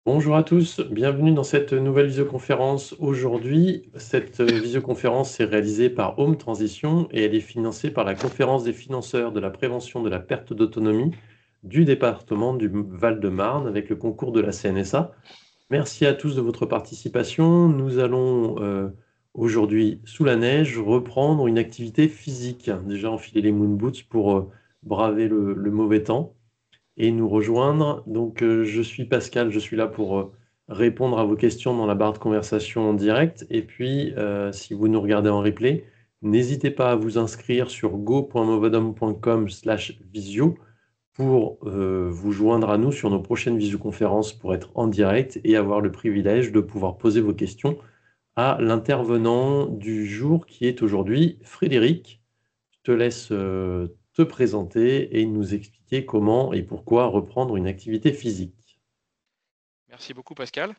Bonjour à tous, bienvenue dans cette nouvelle visioconférence. Aujourd'hui, cette visioconférence est réalisée par Home Transition et elle est financée par la Conférence des financeurs de la prévention de la perte d'autonomie du département du Val-de-Marne avec le concours de la CNSA. Merci à tous de votre participation. Nous allons aujourd'hui, sous la neige, reprendre une activité physique. Déjà enfiler les moon boots pour braver le mauvais temps et nous rejoindre. Donc, je suis Pascal, je suis là pour répondre à vos questions dans la barre de conversation en direct. Et puis, si vous nous regardez en replay, n'hésitez pas à vous inscrire sur go.movadom.com/visio pour vous joindre à nous sur nos prochaines visioconférences pour être en direct et avoir le privilège de pouvoir poser vos questions à l'intervenant du jour qui est aujourd'hui Frédéric. Je te laisse te présenter et nous expliquer comment et pourquoi reprendre une activité physique. Merci beaucoup Pascal.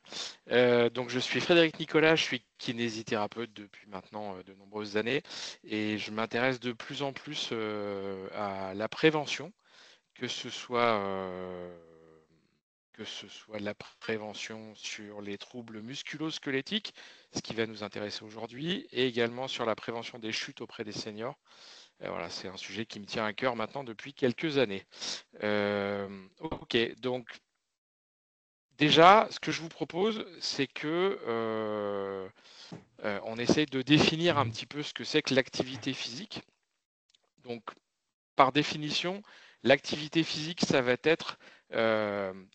Donc je suis Frédéric Nicolas, je suis kinésithérapeute depuis maintenant de nombreuses années et je m'intéresse de plus en plus à la prévention, que ce soit, euh, que ce soit la prévention sur les troubles musculo-squelettiques, ce qui va nous intéresser aujourd'hui, et également sur la prévention des chutes auprès des seniors. Voilà, c'est un sujet qui me tient à cœur maintenant depuis quelques années. Ok, donc déjà, ce que je vous propose, c'est que on essaye de définir un petit peu ce que c'est que l'activité physique. Donc, par définition, l'activité physique, ça va être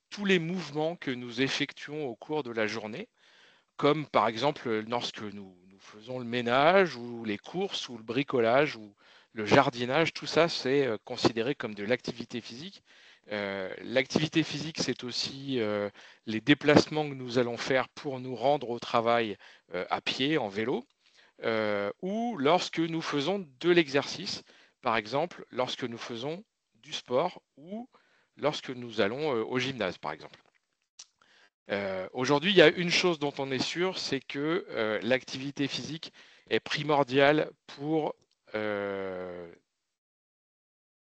tous les mouvements que nous effectuons au cours de la journée, comme par exemple lorsque nous faisons le ménage ou les courses ou le bricolage ou le jardinage, tout ça c'est considéré comme de l'activité physique. L'activité physique, c'est aussi les déplacements que nous allons faire pour nous rendre au travail à pied, en vélo, ou lorsque nous faisons de l'exercice, par exemple lorsque nous faisons du sport ou lorsque nous allons au gymnase, par exemple. Aujourd'hui, il y a une chose dont on est sûr, c'est que l'activité physique est primordiale pour euh,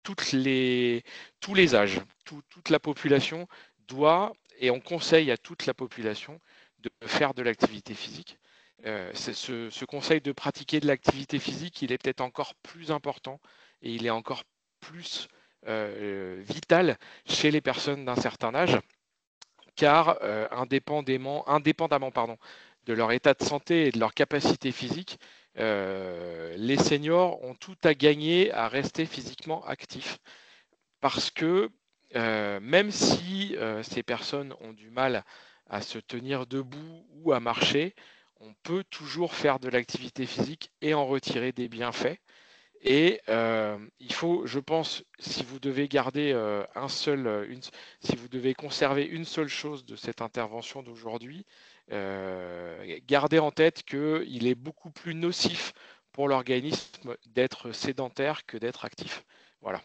toutes les, tous les âges. Toute la population doit, et on conseille à toute la population de faire de l'activité physique. Ce conseil de pratiquer de l'activité physique, il est peut-être encore plus important et il est encore plus vital chez les personnes d'un certain âge, car indépendamment pardon, de leur état de santé et de leur capacité physique, les seniors ont tout à gagner à rester physiquement actifs. Parce que même si ces personnes ont du mal à se tenir debout ou à marcher, on peut toujours faire de l'activité physique et en retirer des bienfaits. Et il faut, je pense, si vous devez garder si vous devez conserver une seule chose de cette intervention d'aujourd'hui, gardez en tête qu'il est beaucoup plus nocif pour l'organisme d'être sédentaire que d'être actif. Voilà.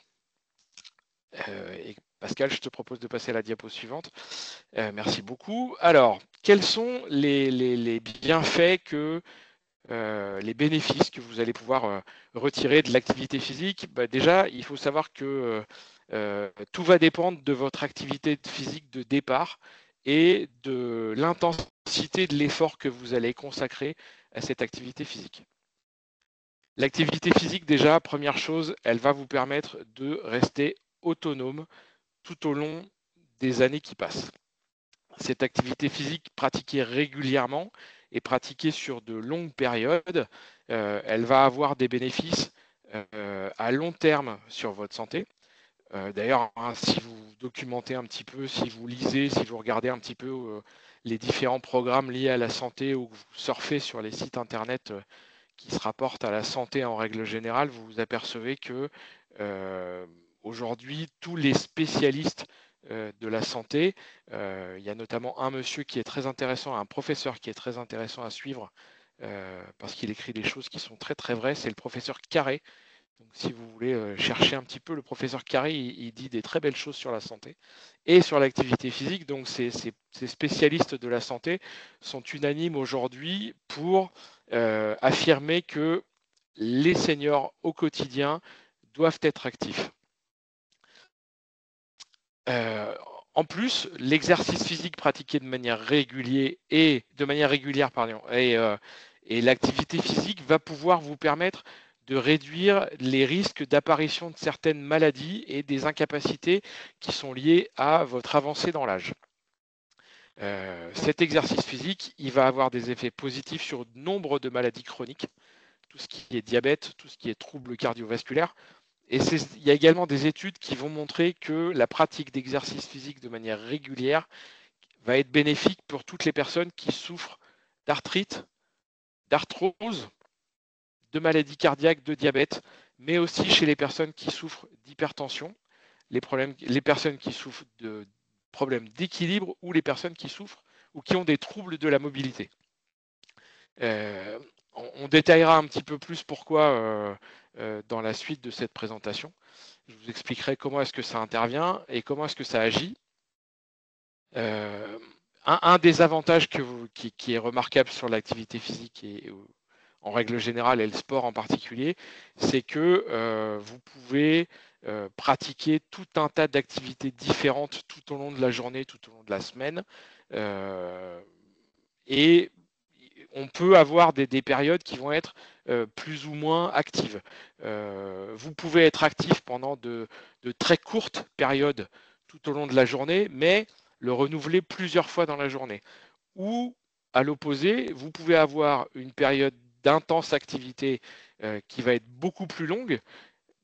Et Pascal, je te propose de passer à la diapo suivante. Merci beaucoup. Alors, quels sont les bienfaits les bénéfices que vous allez pouvoir retirer de l'activité physique? Déjà, il faut savoir que tout va dépendre de votre activité physique de départ et de l'intensité de l'effort que vous allez consacrer à cette activité physique. L'activité physique, déjà, première chose, elle va vous permettre de rester autonome tout au long des années qui passent. Cette activité physique pratiquée régulièrement et pratiquée sur de longues périodes, elle va avoir des bénéfices à long terme sur votre santé. D'ailleurs, hein, si vous documentez un petit peu, si vous lisez, si vous regardez un petit peu les différents programmes liés à la santé ou que vous surfez sur les sites internet qui se rapportent à la santé en règle générale, vous vous apercevez que aujourd'hui, tous les spécialistes de la santé, il y a notamment un monsieur qui est très intéressant, un professeur qui est très intéressant à suivre parce qu'il écrit des choses qui sont très très vraies, c'est le professeur Carré. Donc, si vous voulez chercher un petit peu, le professeur Carré, il dit des très belles choses sur la santé et sur l'activité physique. Donc, ces spécialistes de la santé sont unanimes aujourd'hui pour affirmer que les seniors au quotidien doivent être actifs. Euh, En plus, l'exercice physique pratiqué de manière régulière et l'activité physique va pouvoir vous permettre de réduire les risques d'apparition de certaines maladies et des incapacités qui sont liées à votre avancée dans l'âge. Cet exercice physique, il va avoir des effets positifs sur nombre de maladies chroniques, tout ce qui est diabète, tout ce qui est troubles cardiovasculaires. Et il y a également des études qui vont montrer que la pratique d'exercice physique de manière régulière va être bénéfique pour toutes les personnes qui souffrent d'arthrite, d'arthrose, de maladies cardiaques, de diabète, mais aussi chez les personnes qui souffrent d'hypertension, les personnes qui souffrent de problèmes d'équilibre ou les personnes qui souffrent ou qui ont des troubles de la mobilité. On détaillera un petit peu plus pourquoi dans la suite de cette présentation. Je vous expliquerai comment est-ce que ça intervient et comment est-ce que ça agit. Un des avantages qui est remarquable sur l'activité physique et en règle générale et le sport en particulier, c'est que vous pouvez pratiquer tout un tas d'activités différentes tout au long de la journée, tout au long de la semaine. Et on peut avoir des périodes qui vont être plus ou moins actives. Vous pouvez être actif pendant de très courtes périodes tout au long de la journée, mais le renouveler plusieurs fois dans la journée. Ou, à l'opposé, vous pouvez avoir une période d'intense activité qui va être beaucoup plus longue,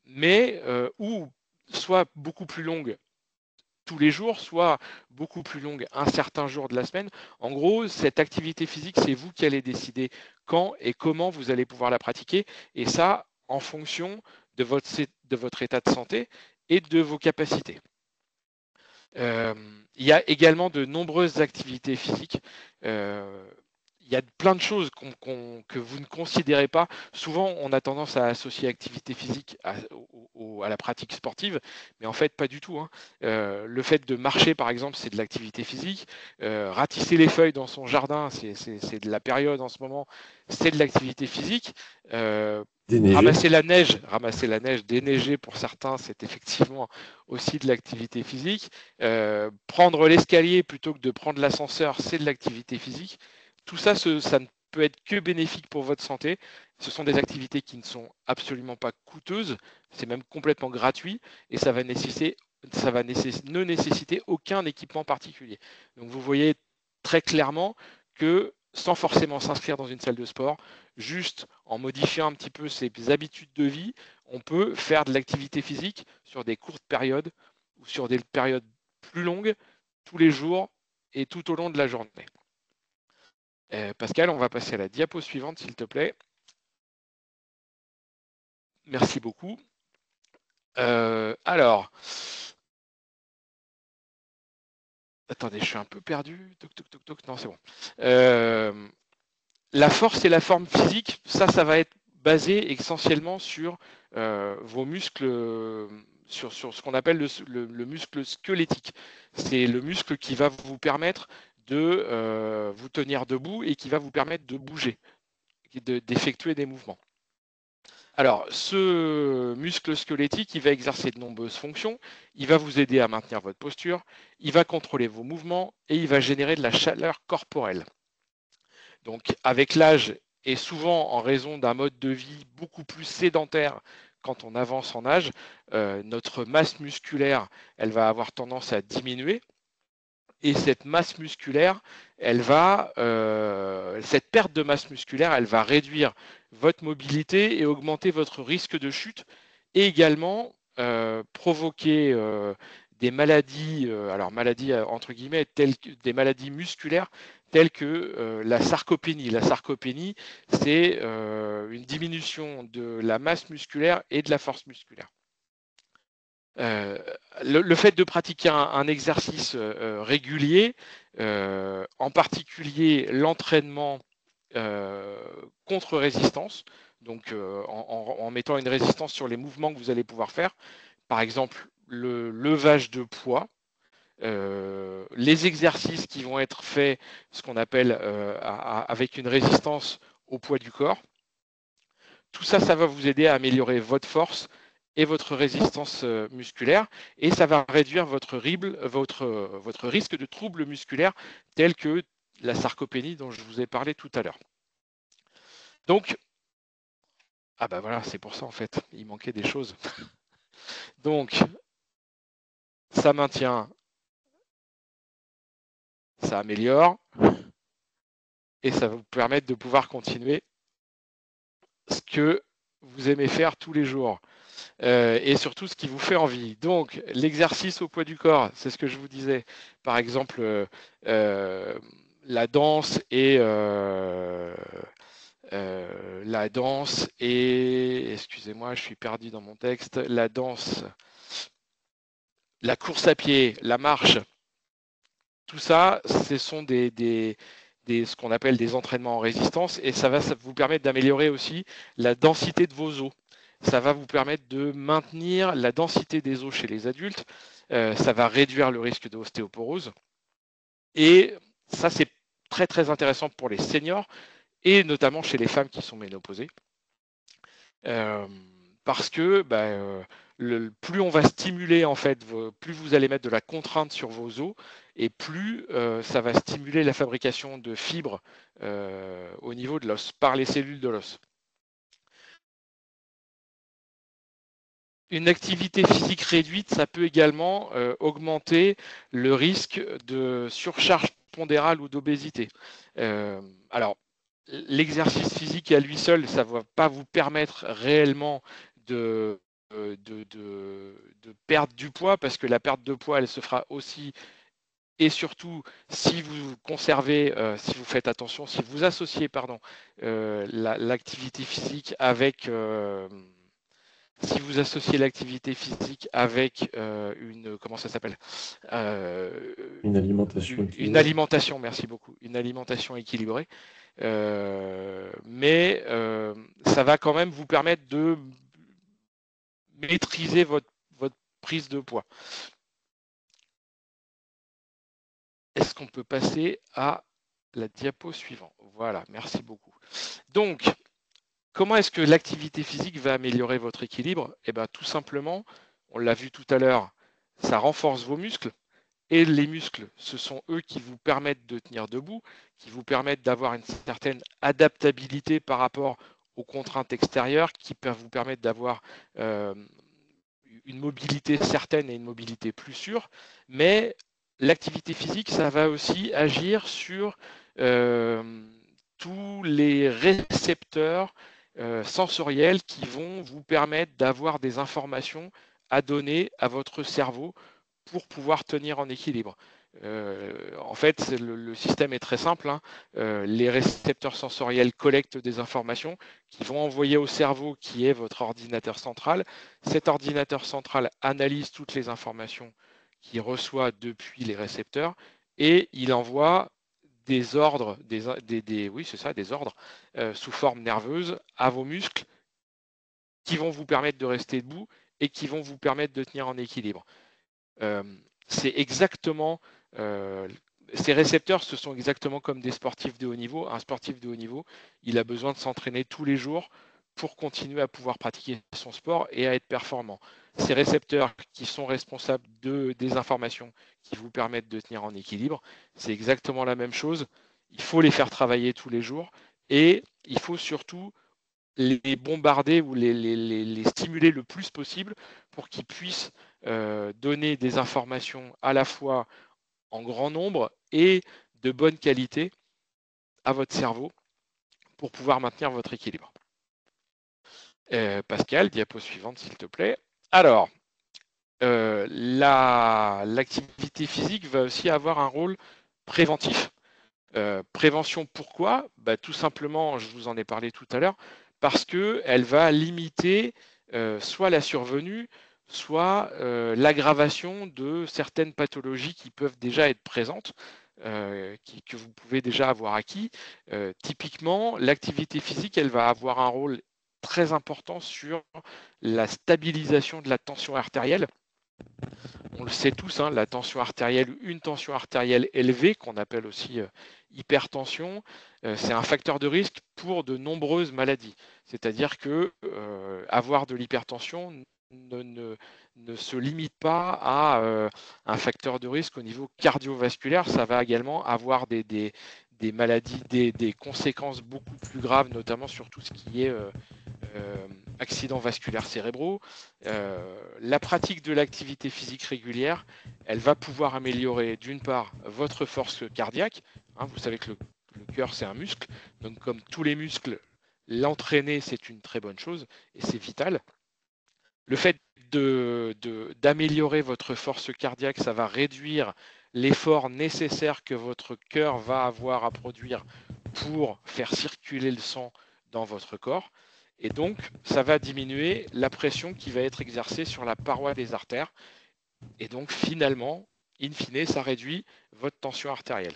mais ou soit beaucoup plus longue tous les jours, soit beaucoup plus longue un certain jour de la semaine. En gros, cette activité physique, c'est vous qui allez décider quand et comment vous allez pouvoir la pratiquer, et ça en fonction de votre état de santé et de vos capacités. Il y a également de nombreuses activités physiques. Il y a plein de choses que vous ne considérez pas. Souvent, on a tendance à associer activité physique à la pratique sportive, mais en fait, pas du tout, hein. Le fait de marcher, par exemple, c'est de l'activité physique. Ratisser les feuilles dans son jardin, c'est de la période en ce moment, c'est de l'activité physique. Ramasser la neige, déneiger pour certains, c'est effectivement aussi de l'activité physique. Prendre l'escalier plutôt que de prendre l'ascenseur, c'est de l'activité physique. Tout ça, ça ne peut être que bénéfique pour votre santé. Ce sont des activités qui ne sont absolument pas coûteuses, c'est même complètement gratuit et ça va ne nécessiter aucun équipement particulier. Donc vous voyez très clairement que sans forcément s'inscrire dans une salle de sport, juste en modifiant un petit peu ses habitudes de vie, on peut faire de l'activité physique sur des courtes périodes ou sur des périodes plus longues, tous les jours et tout au long de la journée. Pascal, on va passer à la diapo suivante, s'il te plaît. Merci beaucoup. Alors, attendez, je suis un peu perdu. Toc, toc, toc, toc. Non, c'est bon. La force et la forme physique, ça va être basé essentiellement sur vos muscles, sur ce qu'on appelle le muscle squelettique. C'est le muscle qui va vous permettre de vous tenir debout et qui va vous permettre de bouger, d'effectuer des mouvements. Alors, ce muscle squelettique, il va exercer de nombreuses fonctions. Il va vous aider à maintenir votre posture, il va contrôler vos mouvements et il va générer de la chaleur corporelle. Donc, avec l'âge et souvent en raison d'un mode de vie beaucoup plus sédentaire quand on avance en âge, notre masse musculaire, elle va avoir tendance à diminuer. Et cette masse musculaire, cette perte de masse musculaire, elle va réduire votre mobilité et augmenter votre risque de chute et également provoquer des maladies, alors maladies entre guillemets, des maladies musculaires telles que la sarcopénie. La sarcopénie, c'est une diminution de la masse musculaire et de la force musculaire. Le fait de pratiquer un exercice régulier, en particulier l'entraînement contre-résistance, donc en mettant une résistance sur les mouvements que vous allez pouvoir faire, par exemple le levage de poids, les exercices qui vont être faits, ce qu'on appelle avec une résistance au poids du corps. Tout ça, ça va vous aider à améliorer votre force et votre résistance musculaire, et ça va réduire votre risque de troubles musculaires tels que la sarcopénie dont je vous ai parlé tout à l'heure. Donc, ah bah voilà, c'est pour ça en fait, il manquait des choses. Donc, ça maintient, ça améliore, et ça va vous permettre de pouvoir continuer ce que vous aimez faire tous les jours. Et surtout ce qui vous fait envie. Donc, l'exercice au poids du corps, c'est ce que je vous disais. Par exemple, la danse et excusez-moi, je suis perdu dans mon texte, la danse, la course à pied, la marche, tout ça, ce sont ce qu'on appelle des entraînements en résistance, et ça va vous permettre d'améliorer aussi la densité de vos os. Ça va vous permettre de maintenir la densité des os chez les adultes. Ça va réduire le risque d'ostéoporose. Et ça, c'est très très intéressant pour les seniors et notamment chez les femmes qui sont ménopausées. Parce que plus on va stimuler, en fait, plus vous allez mettre de la contrainte sur vos os, et plus ça va stimuler la fabrication de fibres au niveau de l'os, par les cellules de l'os. Une activité physique réduite, ça peut également augmenter le risque de surcharge pondérale ou d'obésité. Alors, l'exercice physique à lui seul, ça ne va pas vous permettre réellement de perdre du poids, parce que la perte de poids, elle se fera aussi et surtout si vous conservez, si vous faites attention, si vous associez l'activité physique avec si vous associez l'activité physique avec comment ça s'appelle Une alimentation une équilibrée. alimentation, merci beaucoup, une alimentation équilibrée, mais ça va quand même vous permettre de maîtriser votre prise de poids. Est-ce qu'on peut passer à la diapo suivante? Voilà, merci beaucoup. Donc, comment est-ce que l'activité physique va améliorer votre équilibre? Eh bien, tout simplement, on l'a vu tout à l'heure, ça renforce vos muscles. Et les muscles, ce sont eux qui vous permettent de tenir debout, qui vous permettent d'avoir une certaine adaptabilité par rapport aux contraintes extérieures, qui peuvent vous permettre d'avoir une mobilité certaine et une mobilité plus sûre. Mais l'activité physique, ça va aussi agir sur tous les récepteurs sensoriels qui vont vous permettre d'avoir des informations à donner à votre cerveau pour pouvoir tenir en équilibre. En fait, le système est très simple. Les récepteurs sensoriels collectent des informations qui vont envoyer au cerveau, qui est votre ordinateur central. Cet ordinateur central analyse toutes les informations qu'il reçoit depuis les récepteurs et il envoie des ordres, des ordres sous forme nerveuse à vos muscles qui vont vous permettre de rester debout et qui vont vous permettre de tenir en équilibre. C'est exactement, ces récepteurs, ce sont exactement comme des sportifs de haut niveau. Un sportif de haut niveau, il a besoin de s'entraîner tous les jours pour continuer à pouvoir pratiquer son sport et à être performant. Ces récepteurs qui sont responsables des informations qui vous permettent de tenir en équilibre, c'est exactement la même chose. Il faut les faire travailler tous les jours et il faut surtout les bombarder ou les stimuler le plus possible pour qu'ils puissent donner des informations à la fois en grand nombre et de bonne qualité à votre cerveau pour pouvoir maintenir votre équilibre. Pascal, diapo suivante s'il te plaît. Alors, l'activité physique va aussi avoir un rôle préventif. Prévention, pourquoi? Tout simplement, je vous en ai parlé tout à l'heure, parce qu'elle va limiter soit la survenue, soit l'aggravation de certaines pathologies qui peuvent déjà être présentes, que vous pouvez déjà avoir acquis. Typiquement, l'activité physique, elle va avoir un rôle très important sur la stabilisation de la tension artérielle. On le sait tous, la tension artérielle, une tension artérielle élevée, qu'on appelle aussi hypertension, c'est un facteur de risque pour de nombreuses maladies. C'est-à-dire que avoir de l'hypertension ne se limite pas à un facteur de risque au niveau cardiovasculaire. Ça va également avoir des maladies, des conséquences beaucoup plus graves, notamment sur tout ce qui est accidents vasculaires cérébraux. La pratique de l'activité physique régulière, elle va pouvoir améliorer d'une part votre force cardiaque. Vous savez que le cœur, c'est un muscle. Donc comme tous les muscles, l'entraîner, c'est une très bonne chose et c'est vital. Le fait d'améliorer votre force cardiaque, ça va réduire l'effort nécessaire que votre cœur va avoir à produire pour faire circuler le sang dans votre corps. Et donc, ça va diminuer la pression qui va être exercée sur la paroi des artères. Et donc, finalement, in fine, ça réduit votre tension artérielle.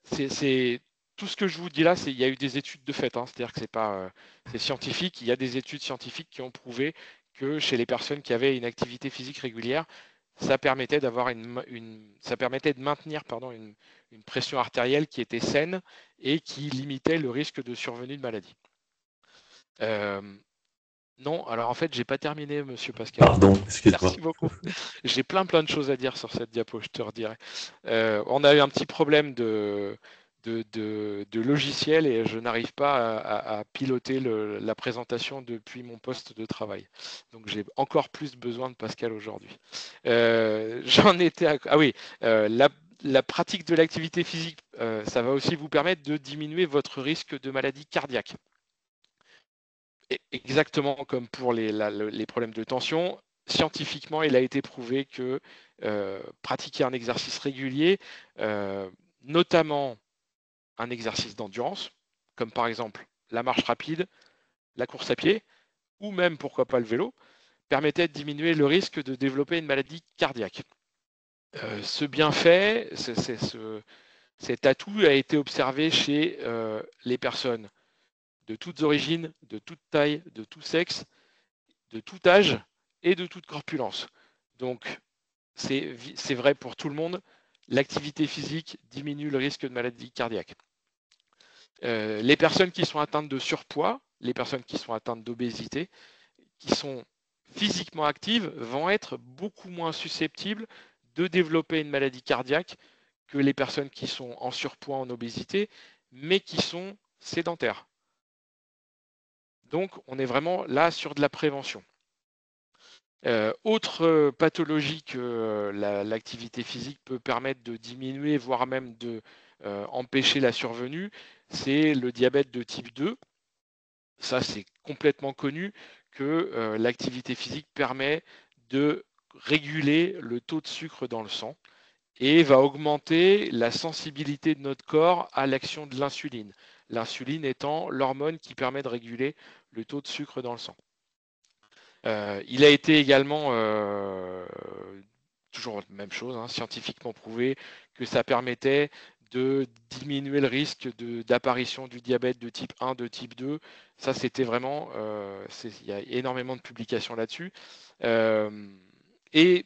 C'est tout ce que je vous dis là, il y a eu des études de fait, c'est-à-dire que c'est scientifique. Il y a des études scientifiques qui ont prouvé que chez les personnes qui avaient une activité physique régulière, ça permettait de maintenir une pression artérielle qui était saine et qui limitait le risque de survenue de maladie. Non, alors en fait, j'ai pas terminé, monsieur Pascal. Pardon, excuse-moi. Merci beaucoup. J'ai plein de choses à dire sur cette diapo, je te redirai. On a eu un petit problème de logiciel et je n'arrive pas à piloter la présentation depuis mon poste de travail. Donc j'ai encore plus besoin de Pascal aujourd'hui. J'en étais à... Ah oui, la pratique de l'activité physique, ça va aussi vous permettre de diminuer votre risque de maladie cardiaque. Exactement comme pour les problèmes de tension, scientifiquement, il a été prouvé que pratiquer un exercice régulier, notamment un exercice d'endurance, comme par exemple la marche rapide, la course à pied, ou même, pourquoi pas, le vélo, permettait de diminuer le risque de développer une maladie cardiaque. Ce bienfait, cet atout a été observé chez les personnes de toutes origines, de toute taille, de tout sexe, de tout âge et de toute corpulence. Donc, c'est vrai pour tout le monde, l'activité physique diminue le risque de maladie cardiaque. Les personnes qui sont atteintes de surpoids, les personnes qui sont atteintes d'obésité, qui sont physiquement actives, vont être beaucoup moins susceptibles de développer une maladie cardiaque que les personnes qui sont en surpoids, en obésité, mais qui sont sédentaires. Donc, on est vraiment là sur de la prévention. Autre pathologie que l'activité physique peut permettre de diminuer, voire même de empêcher la survenue, c'est le diabète de type 2. Ça, c'est complètement connu que l'activité physique permet de réguler le taux de sucre dans le sang et va augmenter la sensibilité de notre corps à l'action de l'insuline. L'insuline étant l'hormone qui permet de réguler le taux de sucre dans le sang. Il a été également, toujours la même chose, scientifiquement prouvé, que ça permettait de diminuer le risque d'apparition du diabète de type 1, de type 2. Ça, c'était vraiment, il y a énormément de publications là-dessus. Et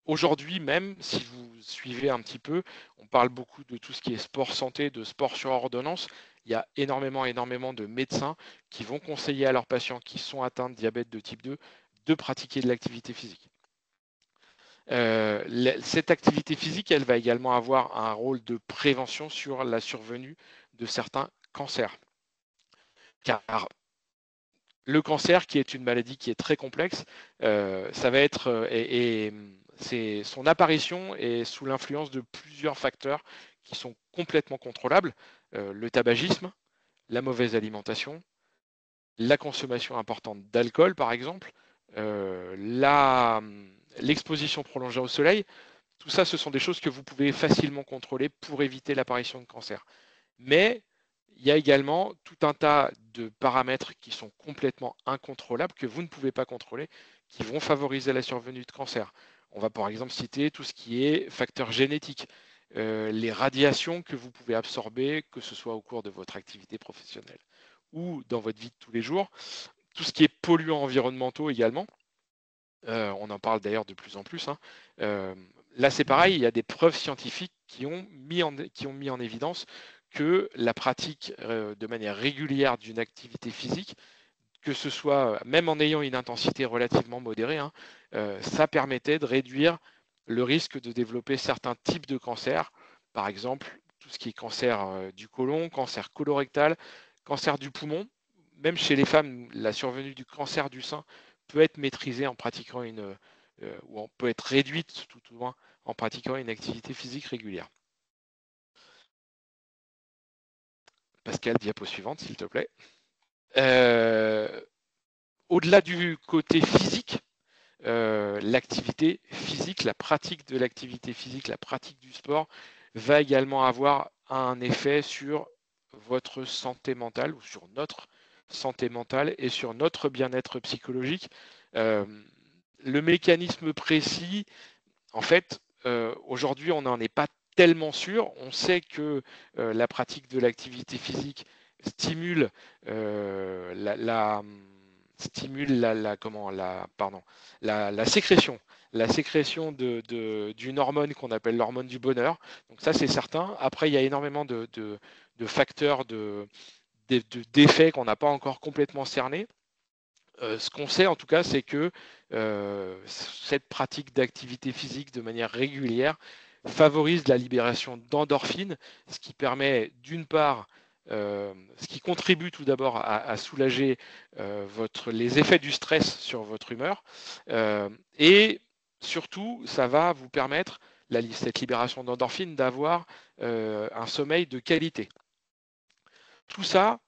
aujourd'hui même, si vous suivez un petit peu, on parle beaucoup de tout ce qui est sport santé, de sport sur ordonnance. Il y a énormément de médecins qui vont conseiller à leurs patients qui sont atteints de diabète de type 2 de pratiquer de l'activité physique. Cette activité physique, elle va également avoir un rôle de prévention sur la survenue de certains cancers. Car le cancer, qui est une maladie qui est très complexe, ça va être, son apparition est sous l'influence de plusieurs facteurs qui sont complètement contrôlables. Le tabagisme, la mauvaise alimentation, la consommation importante d'alcool, par exemple, l'exposition prolongée au soleil, tout ça, ce sont des choses que vous pouvez facilement contrôler pour éviter l'apparition de cancer. Mais il y a également tout un tas de paramètres qui sont complètement incontrôlables, que vous ne pouvez pas contrôler, qui vont favoriser la survenue de cancer. On va par exemple citer tout ce qui est facteurs génétiques, les radiations que vous pouvez absorber, que ce soit au cours de votre activité professionnelle ou dans votre vie de tous les jours, tout ce qui est polluants environnementaux également. On en parle d'ailleurs de plus en plus. Là, c'est pareil, il y a des preuves scientifiques qui ont mis en évidence que la pratique de manière régulière d'une activité physique, que ce soit, même en ayant une intensité relativement modérée, hein, ça permettait de réduire le risque de développer certains types de cancers, par exemple tout ce qui est cancer du côlon, cancer colorectal, cancer du poumon. Même chez les femmes, la survenue du cancer du sein peut être maîtrisée en pratiquant ou peut être réduite tout au moins en pratiquant une activité physique régulière. Pascal, diapo suivante, s'il te plaît. Au-delà du côté physique, l'activité physique, la pratique de l'activité physique, la pratique du sport va également avoir un effet sur votre santé mentale ou sur notre santé mentale et sur notre bien-être psychologique. Le mécanisme précis, en fait, aujourd'hui, on n'en est pas tellement sûr. On sait que la pratique de l'activité physique stimule la sécrétion d'une hormone qu'on appelle l'hormone du bonheur. Donc ça, c'est certain. Après, il y a énormément de facteurs d'effets qu'on n'a pas encore complètement cernés. Ce qu'on sait en tout cas, c'est que cette pratique d'activité physique de manière régulière favorise la libération d'endorphines, ce qui permet d'une part, ce qui contribue tout d'abord à soulager les effets du stress sur votre humeur, et surtout, ça va vous permettre, cette libération d'endorphines, d'avoir un sommeil de qualité. Tout ça,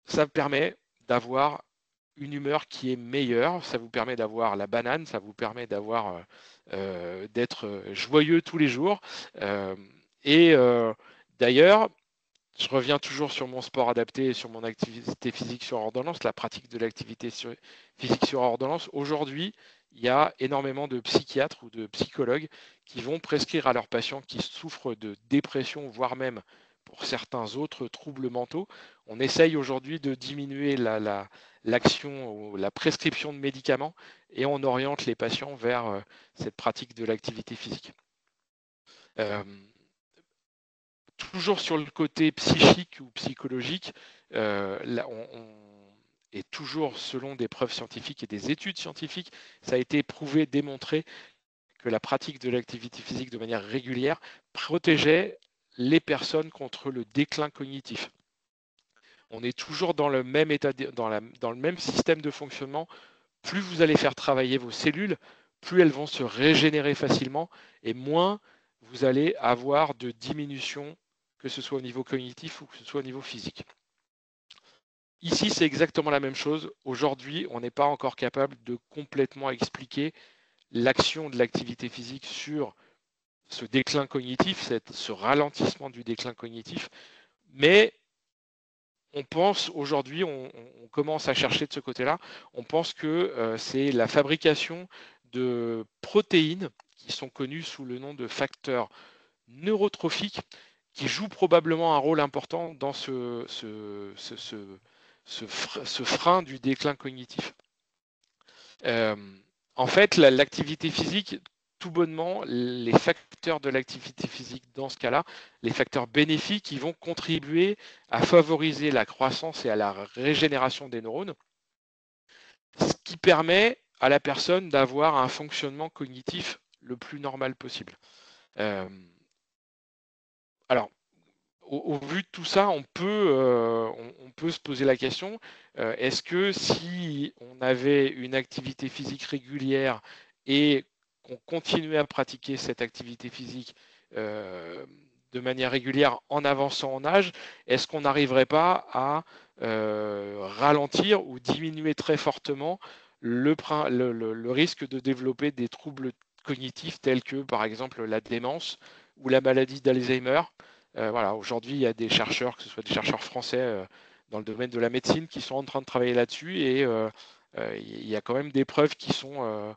ça permet d'avoir une humeur qui est meilleure, ça vous permet d'avoir la banane, ça vous permet d'être joyeux tous les jours. D'ailleurs, je reviens toujours sur mon sport adapté et sur mon activité physique sur ordonnance, la pratique de l'activité physique sur ordonnance. Aujourd'hui, il y a énormément de psychiatres ou de psychologues qui vont prescrire à leurs patients qui souffrent de dépression, voire même pour certains autres troubles mentaux. On essaye aujourd'hui de diminuer l'action ou la prescription de médicaments et on oriente les patients vers cette pratique de l'activité physique. Toujours sur le côté psychique ou psychologique, et toujours selon des preuves scientifiques et des études scientifiques, ça a été prouvé, démontré que la pratique de l'activité physique de manière régulière protégeait les personnes contre le déclin cognitif. On est toujours dans le même état, dans le même système de fonctionnement. Plus vous allez faire travailler vos cellules, plus elles vont se régénérer facilement et moins vous allez avoir de diminution, que ce soit au niveau cognitif ou que ce soit au niveau physique. Ici, c'est exactement la même chose. Aujourd'hui, on n'est pas encore capable de complètement expliquer l'action de l'activité physique sur ce déclin cognitif, ce ralentissement du déclin cognitif, mais on pense aujourd'hui, on commence à chercher de ce côté-là, on pense que c'est la fabrication de protéines qui sont connues sous le nom de facteurs neurotrophiques qui jouent probablement un rôle important dans ce frein du déclin cognitif. En fait, l'activité physique, tout bonnement, les facteurs de l'activité physique dans ce cas-là, les facteurs bénéfiques, ils vont contribuer à favoriser la croissance et à la régénération des neurones, ce qui permet à la personne d'avoir un fonctionnement cognitif le plus normal possible. Alors, au vu de tout ça, on peut se poser la question, est-ce que si on avait une activité physique régulière et qu'on continuait à pratiquer cette activité physique de manière régulière en avançant en âge, est-ce qu'on n'arriverait pas à ralentir ou diminuer très fortement le risque de développer des troubles cognitifs tels que par exemple la démence ou la maladie d'Alzheimer? Voilà, aujourd'hui, il y a des chercheurs, que ce soit des chercheurs français dans le domaine de la médecine, qui sont en train de travailler là-dessus et il y a quand même des preuves qui sont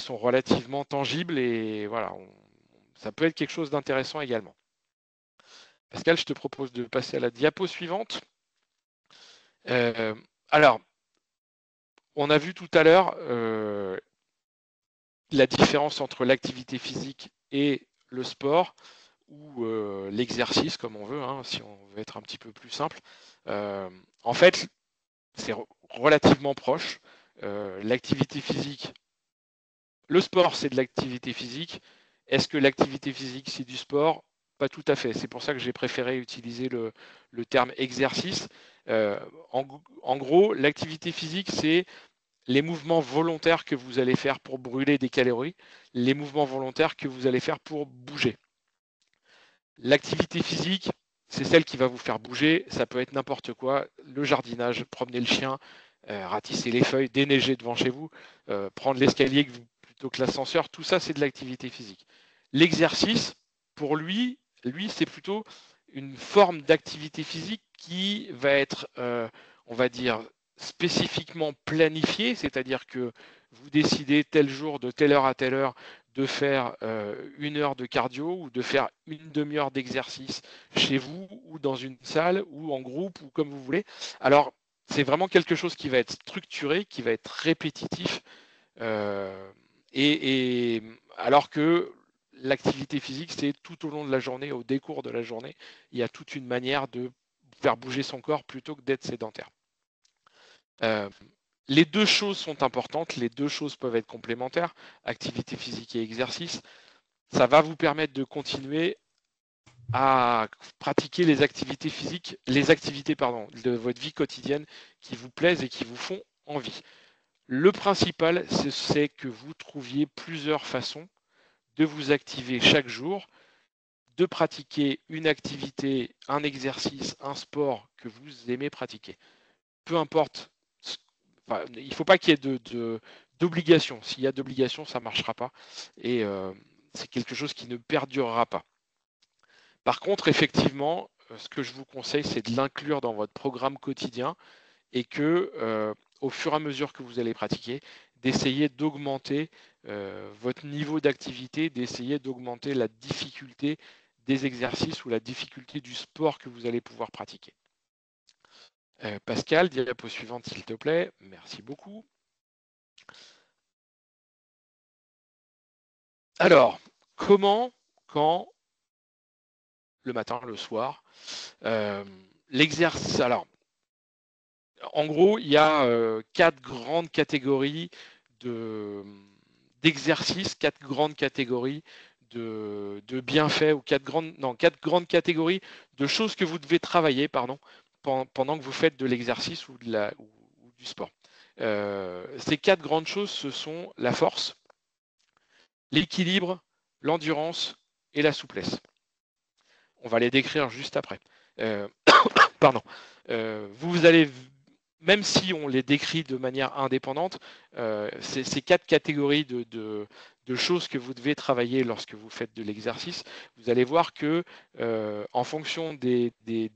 relativement tangibles et voilà, ça peut être quelque chose d'intéressant également. Pascal, je te propose de passer à la diapo suivante. Alors, on a vu tout à l'heure la différence entre l'activité physique et le sport, ou l'exercice comme on veut, hein, si on veut être un petit peu plus simple. En fait, c'est relativement proches. L'activité physique, le sport, c'est de l'activité physique. Est-ce que l'activité physique, c'est du sport? Pas tout à fait. C'est pour ça que j'ai préféré utiliser le terme exercice. En gros, l'activité physique, c'est les mouvements volontaires que vous allez faire pour brûler des calories, les mouvements volontaires que vous allez faire pour bouger. L'activité physique, c'est celle qui va vous faire bouger. Ça peut être n'importe quoi, le jardinage, promener le chien, ratisser les feuilles, déneiger devant chez vous, prendre l'escalier plutôt que l'ascenseur. Tout ça, c'est de l'activité physique. L'exercice, pour lui, c'est plutôt une forme d'activité physique qui va être, on va dire, spécifiquement planifiée, c'est-à-dire que vous décidez tel jour, de telle heure à telle heure, de faire 1 heure de cardio ou de faire une demi-heure d'exercice chez vous ou dans une salle ou en groupe ou comme vous voulez. Alors, c'est vraiment quelque chose qui va être structuré, qui va être répétitif. Et alors que l'activité physique, c'est tout au long de la journée, au décours de la journée, il y a toute une manière de faire bouger son corps plutôt que d'être sédentaire. Les deux choses sont importantes, les deux choses peuvent être complémentaires, activité physique et exercice. Ça va vous permettre de continuer à pratiquer les activités physiques, de votre vie quotidienne qui vous plaisent et qui vous font envie. Le principal, c'est que vous trouviez plusieurs façons de vous activer chaque jour, de pratiquer une activité, un exercice, un sport que vous aimez pratiquer. Peu importe, il ne faut pas qu'il y ait d'obligation. S'il y a d'obligation, ça ne marchera pas. Et c'est quelque chose qui ne perdurera pas. Par contre, effectivement, ce que je vous conseille, c'est de l'inclure dans votre programme quotidien et que, au fur et à mesure que vous allez pratiquer, d'essayer d'augmenter votre niveau d'activité, d'essayer d'augmenter la difficulté des exercices ou la difficulté du sport que vous allez pouvoir pratiquer. Pascal, diapo suivante s'il te plaît. Merci beaucoup. Alors, comment, quand, le matin, le soir, l'exercice. Alors, en gros, il y a 4 grandes catégories d'exercices, 4 grandes catégories de bienfaits ou 4 grandes catégories de choses que vous devez travailler pendant que vous faites de l'exercice ou du sport. Ces 4 grandes choses, ce sont la force, l'équilibre, l'endurance et la souplesse. On va les décrire juste après. Pardon. Vous allez, même si on les décrit de manière indépendante, ces 4 catégories de choses que vous devez travailler lorsque vous faites de l'exercice, vous allez voir que en fonction des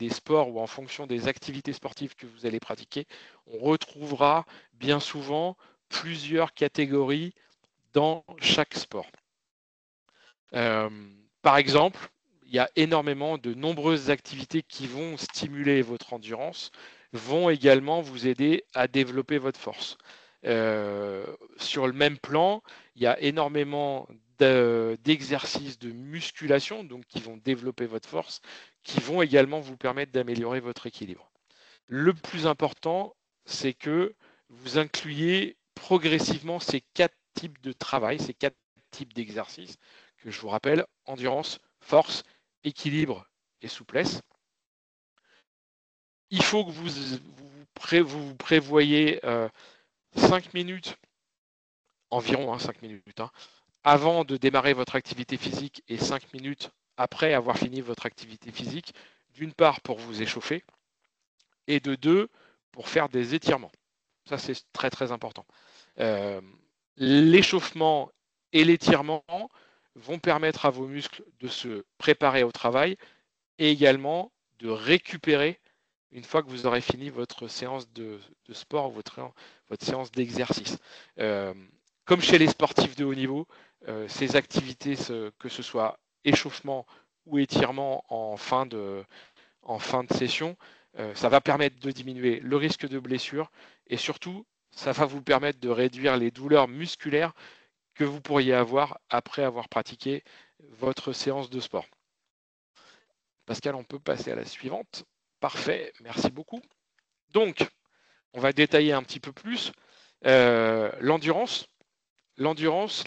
sports ou en fonction des activités sportives que vous allez pratiquer, on retrouvera bien souvent plusieurs catégories dans chaque sport. Par exemple, il y a énormément de nombreuses activités qui vont stimuler votre endurance, vont également vous aider à développer votre force. Sur le même plan, il y a énormément d'exercices de musculation, donc qui vont développer votre force, qui vont également vous permettre d'améliorer votre équilibre. Le plus important, c'est que vous incluiez progressivement ces 4 types de travail, ces 4 types d'exercices, que je vous rappelle, endurance, force, équilibre et souplesse. Il faut que vous prévoyez 5 minutes, environ 5 minutes, avant de démarrer votre activité physique et 5 minutes après avoir fini votre activité physique, d'une part pour vous échauffer et de 2 pour faire des étirements. Ça, c'est très très important. L'échauffement et l'étirement vont permettre à vos muscles de se préparer au travail et également de récupérer une fois que vous aurez fini votre séance de sport ou votre séance d'exercice. Comme chez les sportifs de haut niveau, ces activités, que ce soit échauffement ou étirement en fin de session, ça va permettre de diminuer le risque de blessure et surtout, ça va vous permettre de réduire les douleurs musculaires que vous pourriez avoir après avoir pratiqué votre séance de sport. Pascal, on peut passer à la suivante. Parfait, merci beaucoup. Donc, on va détailler un petit peu plus. L'endurance,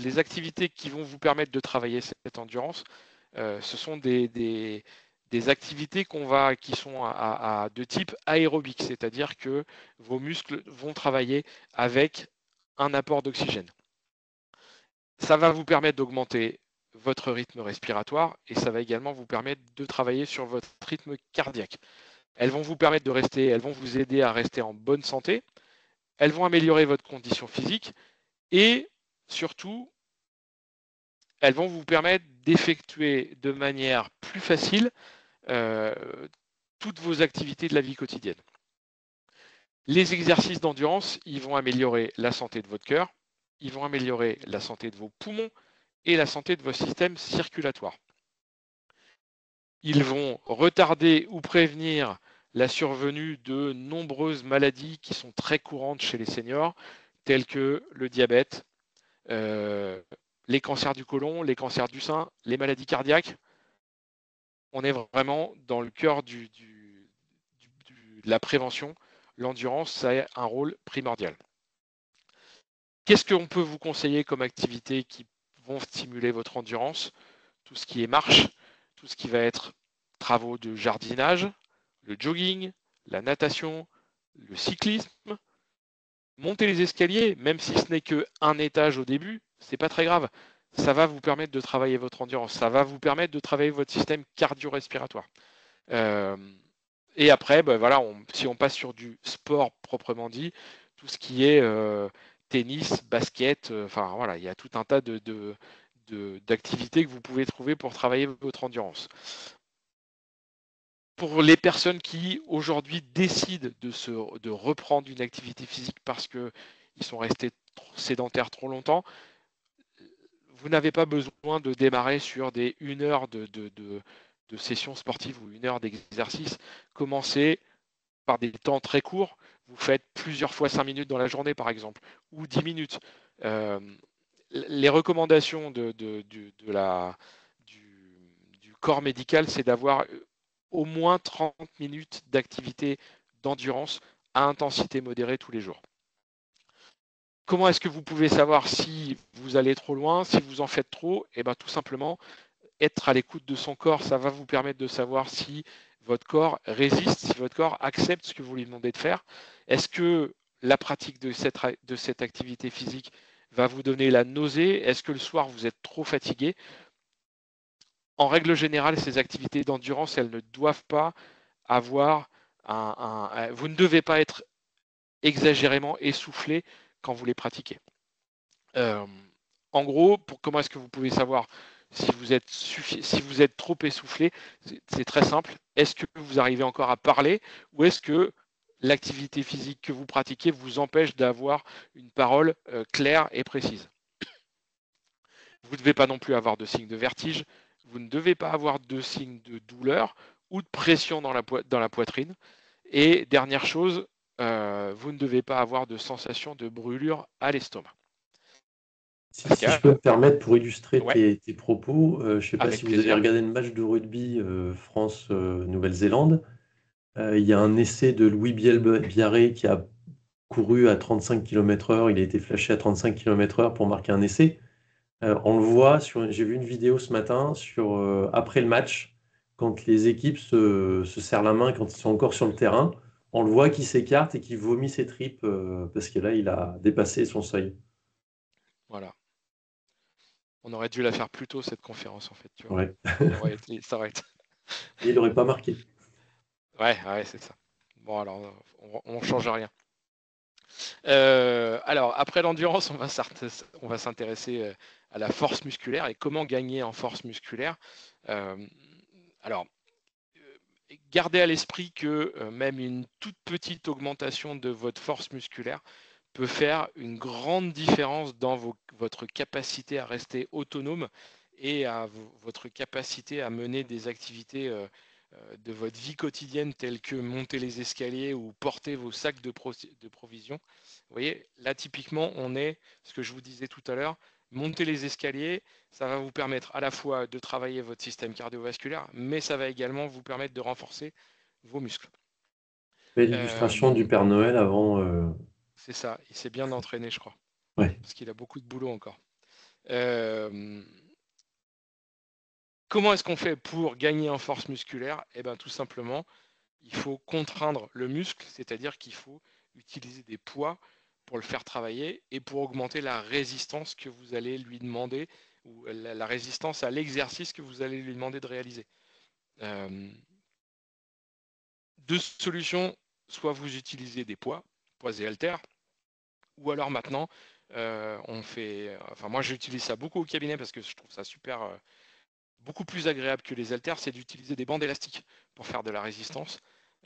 les activités qui vont vous permettre de travailler cette endurance, ce sont des activités qui sont de type aérobique, c'est-à-dire que vos muscles vont travailler avec un apport d'oxygène. Ça va vous permettre d'augmenter votre rythme respiratoire et ça va également vous permettre de travailler sur votre rythme cardiaque. Elles vont vous permettre elles vont vous aider à rester en bonne santé, elles vont améliorer votre condition physique et surtout, elles vont vous permettre d'effectuer de manière plus facile toutes vos activités de la vie quotidienne. Les exercices d'endurance, ils vont améliorer la santé de votre cœur, ils vont améliorer la santé de vos poumons et la santé de vos systèmes circulatoires. Ils vont retarder ou prévenir la survenue de nombreuses maladies qui sont très courantes chez les seniors, telles que le diabète, les cancers du côlon, les cancers du sein, les maladies cardiaques. On est vraiment dans le cœur de la prévention. L'endurance, ça a un rôle primordial. Qu'est-ce qu'on peut vous conseiller comme activités qui vont stimuler votre endurance? Tout ce qui est marche, tout ce qui va être travaux de jardinage, le jogging, la natation, le cyclisme. Monter les escaliers, même si ce n'est qu'un étage au début, c'est pas très grave. Ça va vous permettre de travailler votre endurance, ça va vous permettre de travailler votre système cardio-respiratoire. Et après, voilà, si on passe sur du sport proprement dit, tout ce qui est tennis, basket, enfin voilà, il y a tout un tas d'activités que vous pouvez trouver pour travailler votre endurance. Pour les personnes qui aujourd'hui décident de reprendre une activité physique parce qu'ils sont restés sédentaires trop longtemps, vous n'avez pas besoin de démarrer sur des 1 heure de session sportive ou 1 heure d'exercice. Commencez par des temps très courts. Vous faites plusieurs fois 5 minutes dans la journée, par exemple, ou 10 minutes. Les recommandations du corps médical, c'est d'avoir au moins 30 minutes d'activité d'endurance à intensité modérée tous les jours. Comment est-ce que vous pouvez savoir si vous allez trop loin, si vous en faites trop? Eh bien, tout simplement, être à l'écoute de son corps, ça va vous permettre de savoir si votre corps résiste, si votre corps accepte ce que vous lui demandez de faire. Est-ce que la pratique de cette activité physique va vous donner la nausée? Est-ce que le soir, vous êtes trop fatigué? En règle générale, ces activités d'endurance, elles ne doivent pas avoir vous ne devez pas être exagérément essoufflé quand vous les pratiquez. En gros, comment est-ce que vous pouvez savoir si vous êtes trop essoufflé? C'est très simple. Est-ce que vous arrivez encore à parler ou est-ce que l'activité physique que vous pratiquez vous empêche d'avoir une parole claire et précise? Vous ne devez pas non plus avoir de signes de vertige. Vous ne devez pas avoir de signes de douleur ou de pression dans la poitrine. Et dernière chose, vous ne devez pas avoir de sensation de brûlure à l'estomac. Si je peux me permettre pour illustrer Ouais, tes propos, je ne sais pas avec si vous avez plaisir. regardé le match de rugby France-Nouvelle-Zélande. Il y a un essai de Louis Biarré qui a couru à 35 km/h. Il a été flashé à 35 km/h pour marquer un essai. On le voit, j'ai vu une vidéo ce matin après le match, quand les équipes se serrent la main, quand ils sont encore sur le terrain, on le voit qui s'écarte et qui vomit ses tripes parce que là, il a dépassé son seuil. Voilà. On aurait dû la faire plus tôt, cette conférence, en fait. Tu vois. Ouais. Ça aurait été... Et il n'aurait pas marqué. Ouais, c'est ça. Bon, alors, on ne change rien. Alors, après l'endurance, on va s'intéresser à la force musculaire et comment gagner en force musculaire. Alors, gardez à l'esprit que même une toute petite augmentation de votre force musculaire peut faire une grande différence dans votre capacité à rester autonome et à votre capacité à mener des activités de votre vie quotidienne telles que monter les escaliers ou porter vos sacs de provisions. Vous voyez, là typiquement, on est, ce que je vous disais tout à l'heure, monter les escaliers, ça va vous permettre à la fois de travailler votre système cardiovasculaire, mais ça va également vous permettre de renforcer vos muscles. Et l'illustration du Père Noël avant. C'est ça, il s'est bien entraîné, je crois, Ouais. parce qu'il a beaucoup de boulot encore. Euh, Comment est-ce qu'on fait pour gagner en force musculaire? Eh bien, tout simplement, il faut contraindre le muscle, c'est-à-dire qu'il faut utiliser des poids pour le faire travailler et pour augmenter la résistance que vous allez lui demander, ou la résistance à l'exercice que vous allez lui demander de réaliser. Deux solutions, soit vous utilisez des poids et haltères, ou alors maintenant, moi j'utilise ça beaucoup au cabinet parce que je trouve ça super, beaucoup plus agréable que les haltères, c'est d'utiliser des bandes élastiques pour faire de la résistance.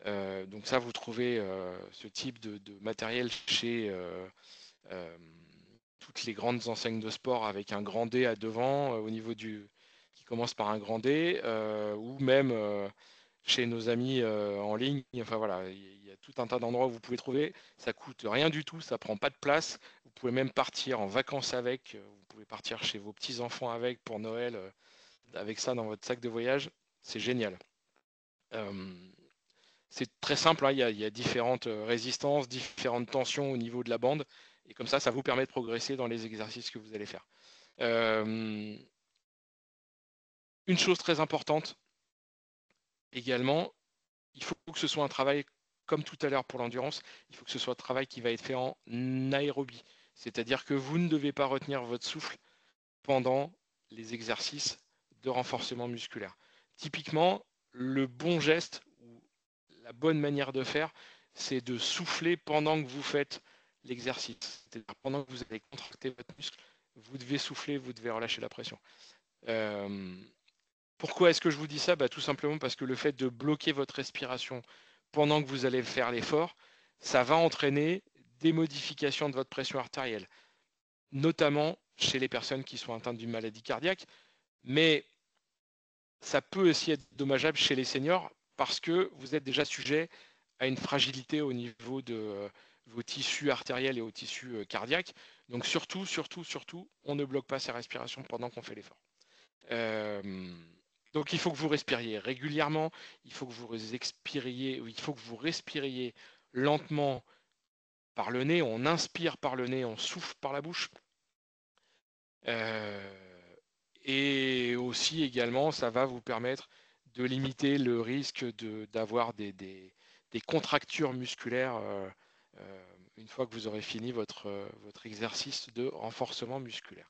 Donc ça, vous trouvez ce type de matériel chez toutes les grandes enseignes de sport avec un grand D à devant au niveau qui commence par un grand D, ou même chez nos amis en ligne. Enfin voilà, il y a tout un tas d'endroits où vous pouvez trouver. Ça coûte rien du tout, ça prend pas de place. Vous pouvez même partir en vacances avec. Vous pouvez partir chez vos petits enfants avec pour Noël, avec ça dans votre sac de voyage. C'est génial. C'est très simple, hein, il y a différentes résistances, différentes tensions au niveau de la bande, et comme ça vous permet de progresser dans les exercices que vous allez faire. Une chose très importante également, il faut que ce soit un travail, comme tout à l'heure pour l'endurance, il faut que ce soit un travail qui va être fait en aérobie. C'est-à-dire que vous ne devez pas retenir votre souffle pendant les exercices de renforcement musculaire. Typiquement, le bon geste ou la bonne manière de faire, c'est de souffler pendant que vous faites l'exercice. C'est-à-dire pendant que vous allez contracter votre muscle, vous devez souffler, vous devez relâcher la pression. Pourquoi est-ce que je vous dis ça? Tout simplement parce que le fait de bloquer votre respiration pendant que vous allez faire l'effort, ça va entraîner des modifications de votre pression artérielle, notamment chez les personnes qui sont atteintes d'une maladie cardiaque, mais ça peut aussi être dommageable chez les seniors parce que vous êtes déjà sujet à une fragilité au niveau de vos tissus artériels et aux tissus cardiaques. Donc surtout, on ne bloque pas sa respiration pendant qu'on fait l'effort. Donc il faut que vous respiriez régulièrement, il faut que vous expiriez, il faut que vous respiriez lentement par le nez. On inspire par le nez, on souffle par la bouche. Et aussi également, ça va vous permettre de limiter le risque d'avoir des contractures musculaires une fois que vous aurez fini votre exercice de renforcement musculaire.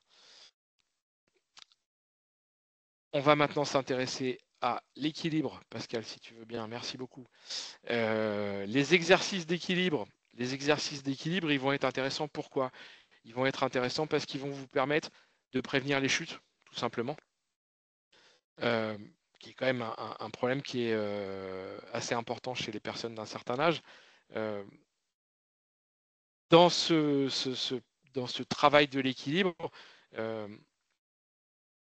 On va maintenant s'intéresser à l'équilibre. Pascal, si tu veux bien, merci beaucoup. Les exercices d'équilibre, ils vont être intéressants. Pourquoi? Ils vont être intéressants parce qu'ils vont vous permettre de prévenir les chutes, tout simplement. Qui est quand même un problème qui est assez important chez les personnes d'un certain âge. Dans ce travail de l'équilibre,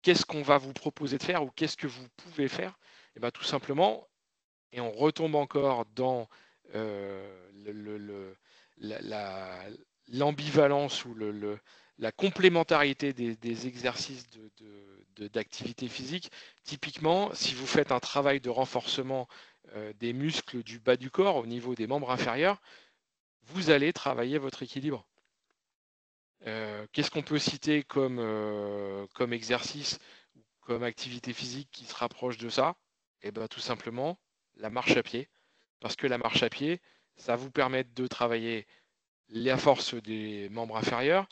qu'est-ce qu'on va vous proposer de faire ou qu'est-ce que vous pouvez faire? Et bien, tout simplement, et on retombe encore dans l'ambivalence ou la complémentarité des exercices d'activité physique. Typiquement, si vous faites un travail de renforcement des muscles du bas du corps au niveau des membres inférieurs, vous allez travailler votre équilibre. Qu'est-ce qu'on peut citer comme exercice ou comme activité physique qui se rapproche de ça? Et bien tout simplement la marche à pied. Parce que la marche à pied, ça vous permet de travailler la force des membres inférieurs.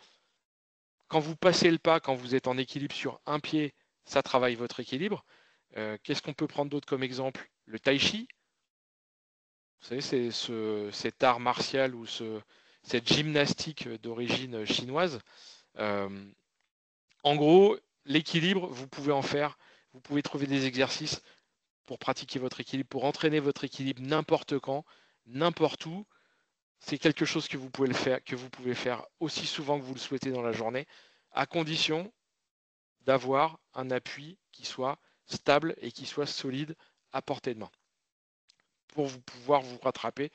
Quand vous passez le pas, quand vous êtes en équilibre sur un pied, ça travaille votre équilibre. Qu'est-ce qu'on peut prendre d'autre comme exemple? Le tai chi. Vous savez, c'est cet art martial ou cette gymnastique d'origine chinoise. En gros, l'équilibre, vous pouvez trouver des exercices pour pratiquer votre équilibre, pour entraîner votre équilibre n'importe quand, n'importe où. C'est quelque chose que vous pouvez faire aussi souvent que vous le souhaitez dans la journée, à condition d'avoir un appui qui soit stable et qui soit solide à portée de main, pour pouvoir vous rattraper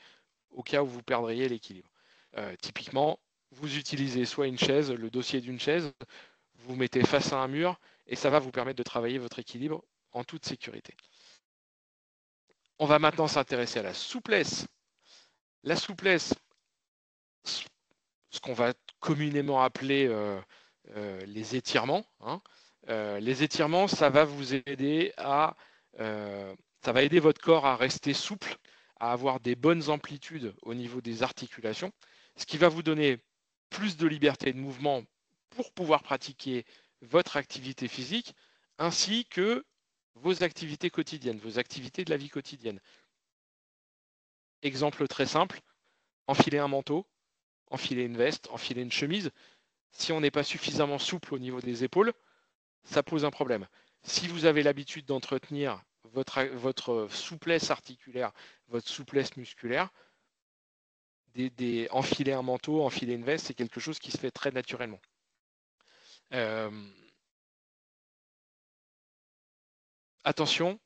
au cas où vous perdriez l'équilibre. Typiquement, vous utilisez soit une chaise, le dossier d'une chaise, vous mettez face à un mur et ça va vous permettre de travailler votre équilibre en toute sécurité. On va maintenant s'intéresser à la souplesse. La souplesse, ce qu'on va communément appeler les étirements. Hein. Les étirements, ça va vous aider ça va aider votre corps à rester souple, à avoir des bonnes amplitudes au niveau des articulations, ce qui va vous donner plus de liberté de mouvement pour pouvoir pratiquer votre activité physique, ainsi que vos activités quotidiennes, vos activités de la vie quotidienne. Exemple très simple, enfiler un manteau, enfiler une veste, enfiler une chemise. Si on n'est pas suffisamment souple au niveau des épaules, ça pose un problème. Si vous avez l'habitude d'entretenir votre souplesse articulaire, votre souplesse musculaire, enfiler un manteau, enfiler une veste, c'est quelque chose qui se fait très naturellement. Attention,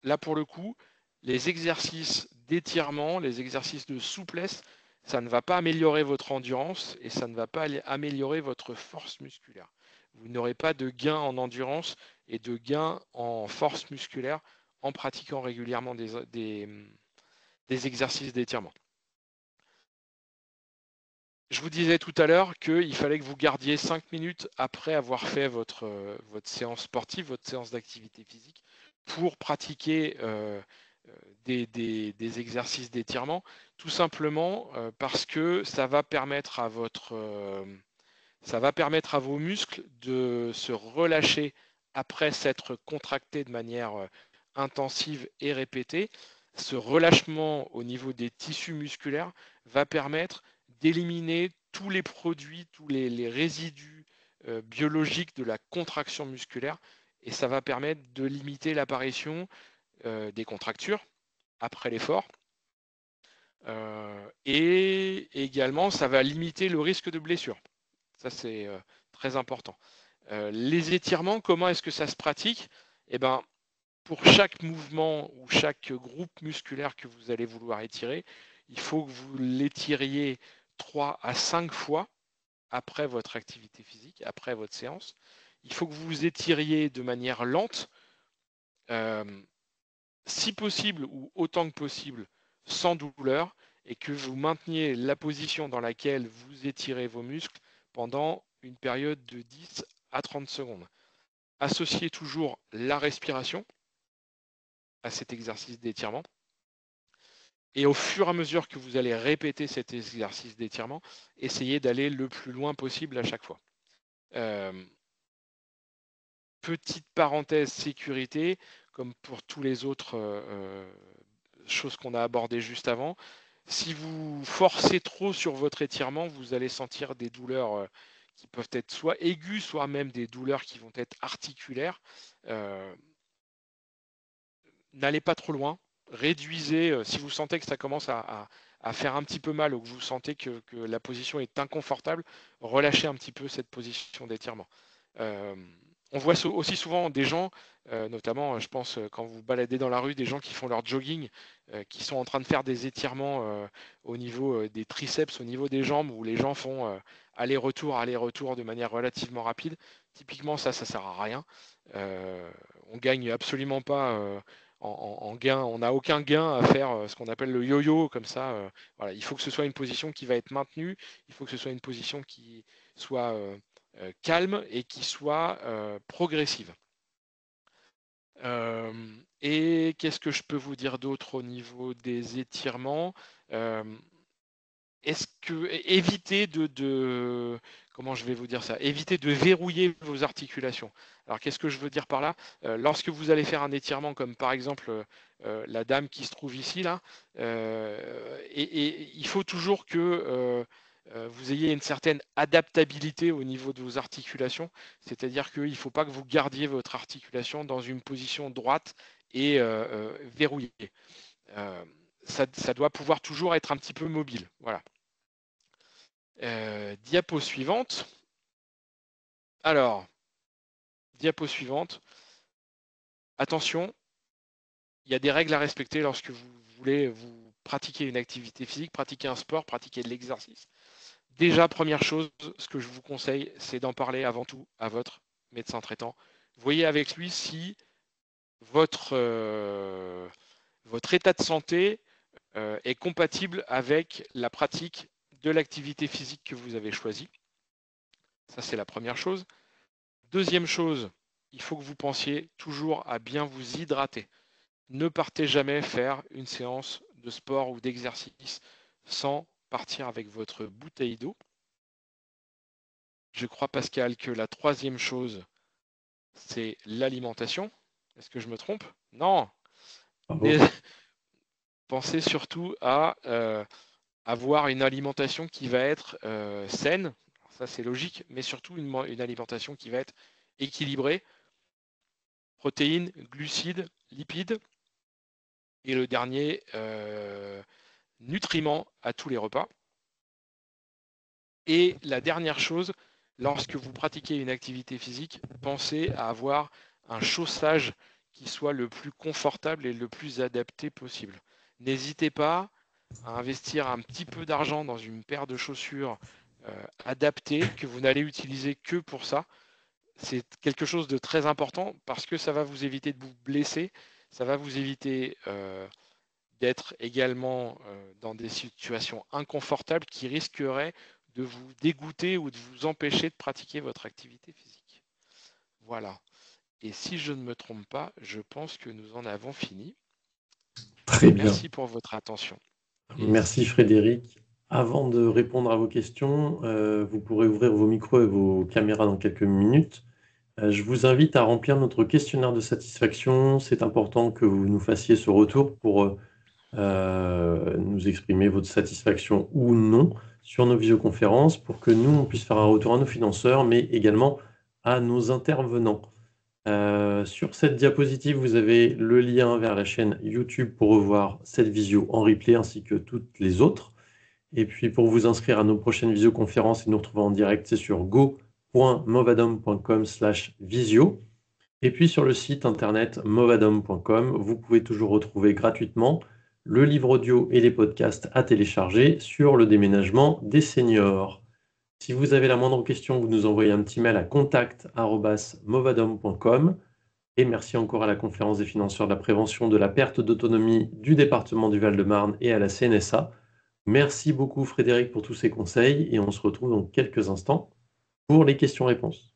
là pour le coup, les exercices d'étirement, les exercices de souplesse, ça ne va pas améliorer votre endurance et ça ne va pas améliorer votre force musculaire. Vous n'aurez pas de gain en endurance et de gain en force musculaire en pratiquant régulièrement des exercices d'étirement. Je vous disais tout à l'heure qu'il fallait que vous gardiez 5 minutes après avoir fait votre séance sportive, votre séance d'activité physique, pour pratiquer des exercices d'étirement, tout simplement parce que ça va permettre à vos muscles de se relâcher après s'être contractés de manière intensive et répétée. Ce relâchement au niveau des tissus musculaires va permettre d'éliminer tous les produits, tous les résidus biologiques de la contraction musculaire, et ça va permettre de limiter l'apparition des contractures après l'effort. Et également, ça va limiter le risque de blessure. Ça, c'est très important. Les étirements, comment est-ce que ça se pratique? Eh ben, pour chaque mouvement ou chaque groupe musculaire que vous allez vouloir étirer, il faut que vous l'étiriez 3 à 5 fois après votre activité physique, après votre séance. Il faut que vous vous étiriez de manière lente, si possible ou autant que possible, sans douleur, et que vous mainteniez la position dans laquelle vous étirez vos muscles pendant une période de 10 à 30 secondes. Associez toujours la respiration à cet exercice d'étirement. Et au fur et à mesure que vous allez répéter cet exercice d'étirement, essayez d'aller le plus loin possible à chaque fois. Petite parenthèse sécurité, comme pour tous les autres choses qu'on a abordées juste avant, si vous forcez trop sur votre étirement, vous allez sentir des douleurs qui peuvent être soit aiguës, soit même des douleurs qui vont être articulaires. N'allez pas trop loin. Réduisez, si vous sentez que ça commence à faire un petit peu mal ou que vous sentez que la position est inconfortable, relâchez un petit peu cette position d'étirement. On voit aussi souvent des gens, notamment je pense quand vous baladez dans la rue, des gens qui font leur jogging, qui sont en train de faire des étirements au niveau des triceps, au niveau des jambes, où les gens font aller-retour de manière relativement rapide. Typiquement, ça sert à rien. On gagne absolument pas en gain, on n'a aucun gain à faire ce qu'on appelle le yo-yo comme ça. Voilà, il faut que ce soit une position qui va être maintenue, il faut que ce soit une position qui soit calme et qui soit progressive. Et qu'est-ce que je peux vous dire d'autre au niveau des étirements? Est-ce que évitez comment je vais vous dire ça? Évitez de verrouiller vos articulations. Alors qu'est-ce que je veux dire par là? Lorsque vous allez faire un étirement, comme par exemple la dame qui se trouve ici là, et il faut toujours que vous ayez une certaine adaptabilité au niveau de vos articulations, c'est-à-dire qu'il ne faut pas que vous gardiez votre articulation dans une position droite et verrouillée. Ça doit pouvoir toujours être un petit peu mobile. Voilà. Diapo suivante. Alors, diapo suivante. Attention, il y a des règles à respecter lorsque vous voulez vous pratiquer une activité physique, pratiquer un sport, pratiquer de l'exercice. Déjà, première chose, ce que je vous conseille, c'est d'en parler avant tout à votre médecin traitant. Voyez avec lui si votre état de santé est compatible avec la pratique de l'activité physique que vous avez choisie. Ça, c'est la première chose. Deuxième chose, il faut que vous pensiez toujours à bien vous hydrater. Ne partez jamais faire une séance de sport ou d'exercice sans partir avec votre bouteille d'eau. Je crois, Pascal, que la troisième chose, c'est l'alimentation. Est-ce que je me trompe? Non. Bravo. Pensez surtout à avoir une alimentation qui va être saine. Ça, c'est logique, mais surtout une alimentation qui va être équilibrée. Protéines, glucides, lipides. Et le dernier, nutriments à tous les repas. Et la dernière chose, lorsque vous pratiquez une activité physique, pensez à avoir un chaussage qui soit le plus confortable et le plus adapté possible. N'hésitez pas à investir un petit peu d'argent dans une paire de chaussures adaptées que vous n'allez utiliser que pour ça. C'est quelque chose de très important parce que ça va vous éviter de vous blesser, ça va vous éviter d'être également dans des situations inconfortables qui risqueraient de vous dégoûter ou de vous empêcher de pratiquer votre activité physique. Voilà. Et si je ne me trompe pas, je pense que nous en avons fini. Très bien. Merci pour votre attention. Merci Frédéric. Avant de répondre à vos questions, vous pourrez ouvrir vos micros et vos caméras dans quelques minutes. Je vous invite à remplir notre questionnaire de satisfaction. C'est important que vous nous fassiez ce retour pour nous exprimer votre satisfaction ou non sur nos visioconférences pour que nous, on puisse faire un retour à nos financeurs, mais également à nos intervenants. Sur cette diapositive, vous avez le lien vers la chaîne YouTube pour revoir cette visio en replay ainsi que toutes les autres. Et puis pour vous inscrire à nos prochaines visioconférences et nous retrouver en direct, c'est sur go.movadom.com/visio. Et puis sur le site internet movadom.com, vous pouvez toujours retrouver gratuitement le livre audio et les podcasts à télécharger sur le déménagement des seniors. Si vous avez la moindre question, vous nous envoyez un petit mail à contact@movadom.com. Et merci encore à la Conférence des financeurs de la prévention de la perte d'autonomie du département du Val-de-Marne et à la CNSA. Merci beaucoup Frédéric pour tous ces conseils et on se retrouve dans quelques instants pour les questions-réponses.